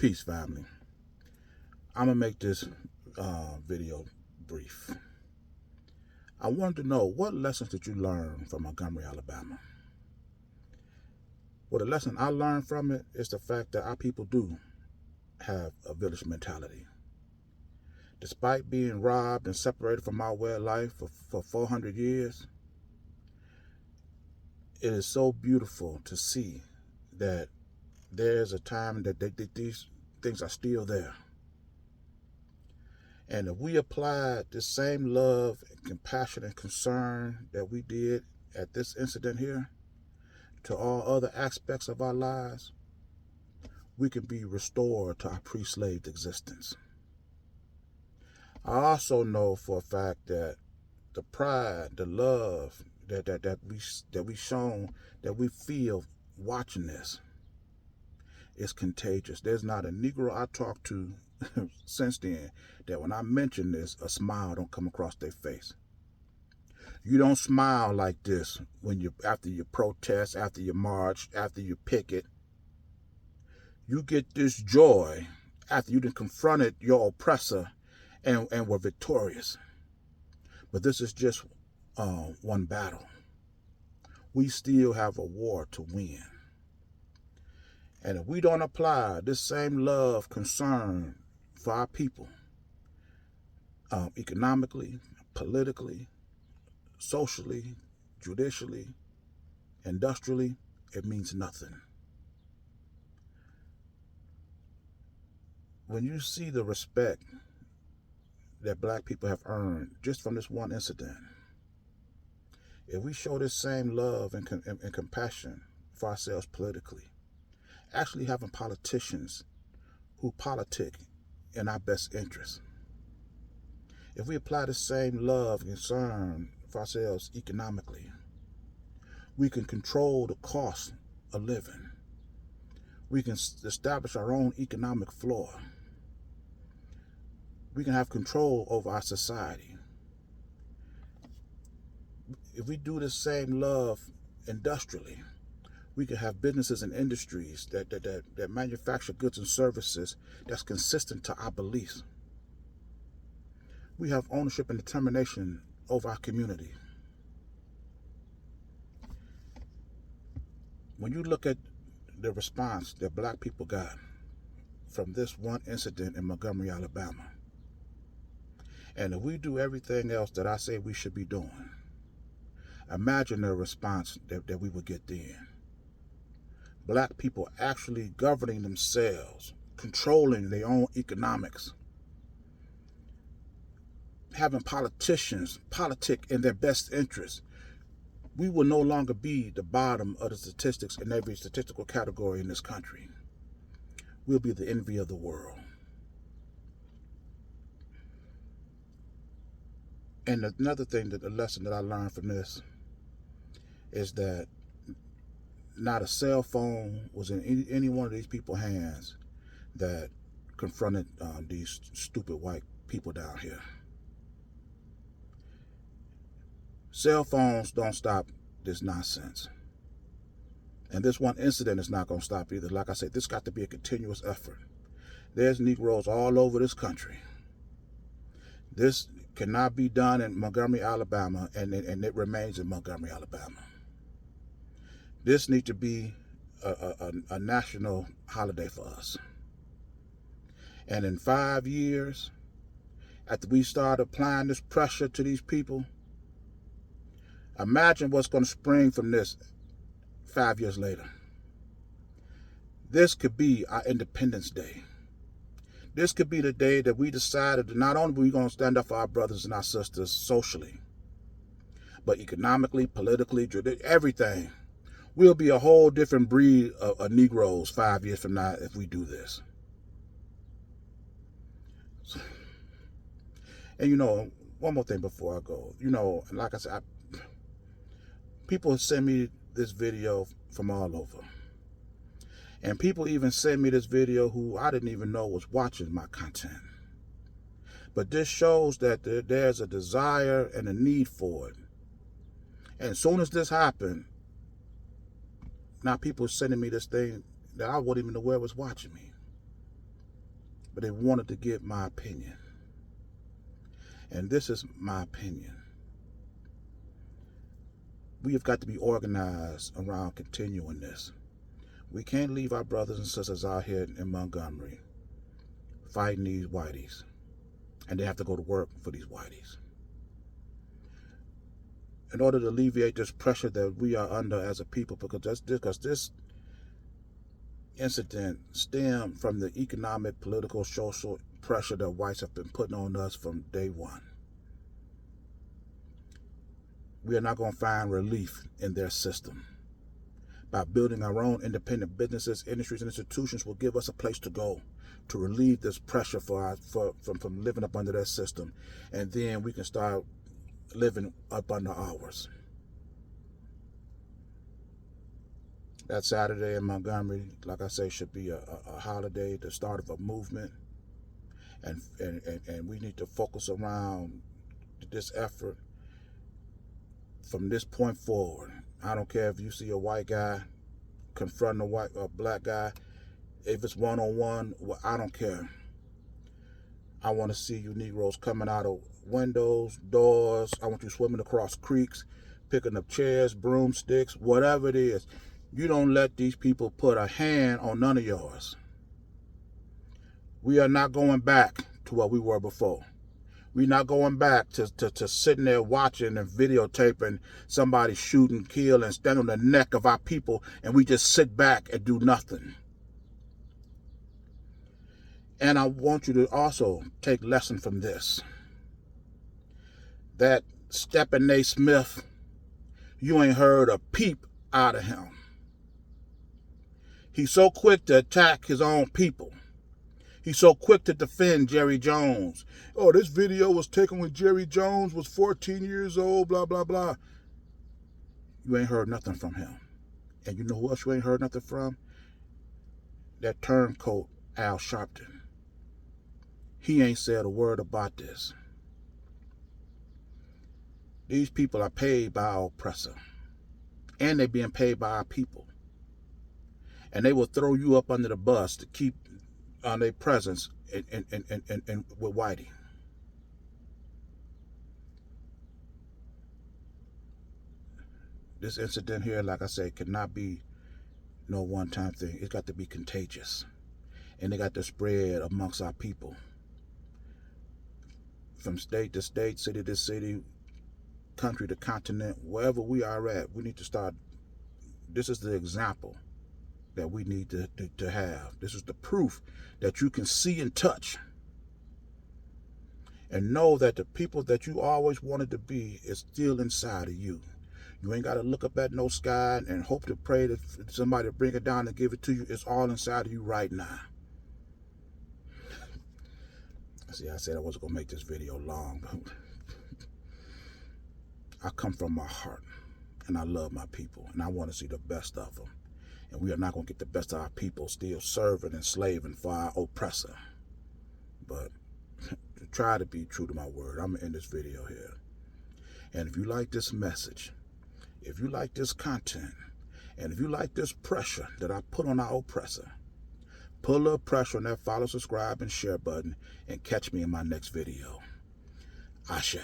Peace, family. I'm going to make this video brief. I wanted to know, what lessons did you learn from Montgomery, Alabama? Well, the lesson I learned from it is the fact that our people do have a village mentality. Despite being robbed and separated from our way of life for 400 years, it is so beautiful to see that there's a time that these things are still there. And if we applied the same love and compassion and concern that we did at this incident here to all other aspects of our lives, we can be restored to our pre-slave existence. I also know for a fact that the pride, the love that we feel watching this is contagious. There's not a Negro I talked to since then that when I mention this, a smile don't come across their face. You don't smile like this when after you protest, after you march, after you picket. You get this joy after you confronted your oppressor and were victorious. But this is just one battle. We still have a war to win. And if we don't apply this same love, concern for our people, economically, politically, socially, judicially, industrially, it means nothing. When you see the respect that black people have earned just from this one incident, if we show this same love and compassion for ourselves politically, actually having politicians who politic in our best interest, if we apply the same love and concern for ourselves economically, we can control the cost of living. We can establish our own economic floor. We can have control over our society. If we do the same love industrially, we can have businesses and industries that manufacture goods and services that's consistent to our beliefs. We have ownership and determination over our community. When you look at the response that black people got from this one incident in Montgomery, Alabama, and if we do everything else that I say we should be doing, imagine the response that we would get then. Black people actually governing themselves, controlling their own economics, having politicians politic in their best interest. We will no longer be the bottom of the statistics in every statistical category in this country. We'll be the envy of the world. And another thing, that the lesson that I learned from this is that not a cell phone was in any one of these people's hands that confronted these stupid white people down here. Cell phones don't stop this nonsense. And this one incident is not going to stop either. Like I said, this got to be a continuous effort. There's Negroes all over this country. This cannot be done in Montgomery, Alabama, and it remains in Montgomery, Alabama. This needs to be a national holiday for us. And in 5 years, after we start applying this pressure to these people, imagine what's going to spring from this 5 years later. This could be our Independence Day. This could be the day that we decided that not only are we going to stand up for our brothers and our sisters socially, but economically, politically, everything. We'll be a whole different breed of Negroes 5 years from now if we do this. And one more thing before I go. Like I said, people send me this video from all over. And people even send me this video who I didn't even know was watching my content. But this shows that there's a desire and a need for it. And as soon as this happened, now people are sending me this thing that I wasn't even aware was watching me. but they wanted to get my opinion. And this is my opinion. We have got to be organized around continuing this. We can't leave our brothers and sisters out here in Montgomery fighting these whiteys, and they have to go to work for these whiteys. In order to alleviate this pressure that we are under as a people, because this incident stemmed from the economic, political, social pressure that whites have been putting on us from day one. We are not going to find relief in their system. By building our own independent businesses, industries, and institutions will give us a place to go to relieve this pressure from living up under their system. And then we can start living up under ours. That Saturday in Montgomery, like I say, should be a holiday, the start of a movement. And we need to focus around this effort from this point forward. I don't care if you see a white guy confronting a black guy. If it's one-on-one, well, I don't care. I want to see you Negroes coming out of windows, doors. I want you swimming across creeks, picking up chairs, broomsticks, whatever it is. You don't let these people put a hand on none of yours. We are not going back to what we were before. We're not going back to sitting there watching and videotaping somebody shoot and kill and stand on the neck of our people, and we just sit back and do nothing. And I want you to also take lesson from this. That Stephen A. Smith, you ain't heard a peep out of him. He's so quick to attack his own people. He's so quick to defend Jerry Jones. Oh, this video was taken when Jerry Jones was 14 years old, blah, blah, blah. You ain't heard nothing from him. And you know who else you ain't heard nothing from? That turncoat, Al Sharpton. He ain't said a word about this. These people are paid by our oppressor. And they're being paid by our people. And they will throw you up under the bus to keep on their presence and with Whitey. This incident here, like I say, cannot be no one-time thing. It's got to be contagious. And they got to spread amongst our people. From state to state, city to city, country to continent, wherever we are at, we need to start. This is the example that we need to have. This is the proof that you can see and touch. And know that the people that you always wanted to be is still inside of you. You ain't got to look up at no sky and hope to pray that somebody bring it down and give it to you. It's all inside of you right now. See, I said I wasn't going to make this video long, but I come from my heart, and I love my people, and I want to see the best of them. And we are not going to get the best of our people still serving and slaving for our oppressor. But try to be true to my word. I'm going to end this video here. And if you like this message, if you like this content, and if you like this pressure that I put on our oppressor, put a little pressure on that follow, subscribe, and share button, and catch me in my next video. Ashe.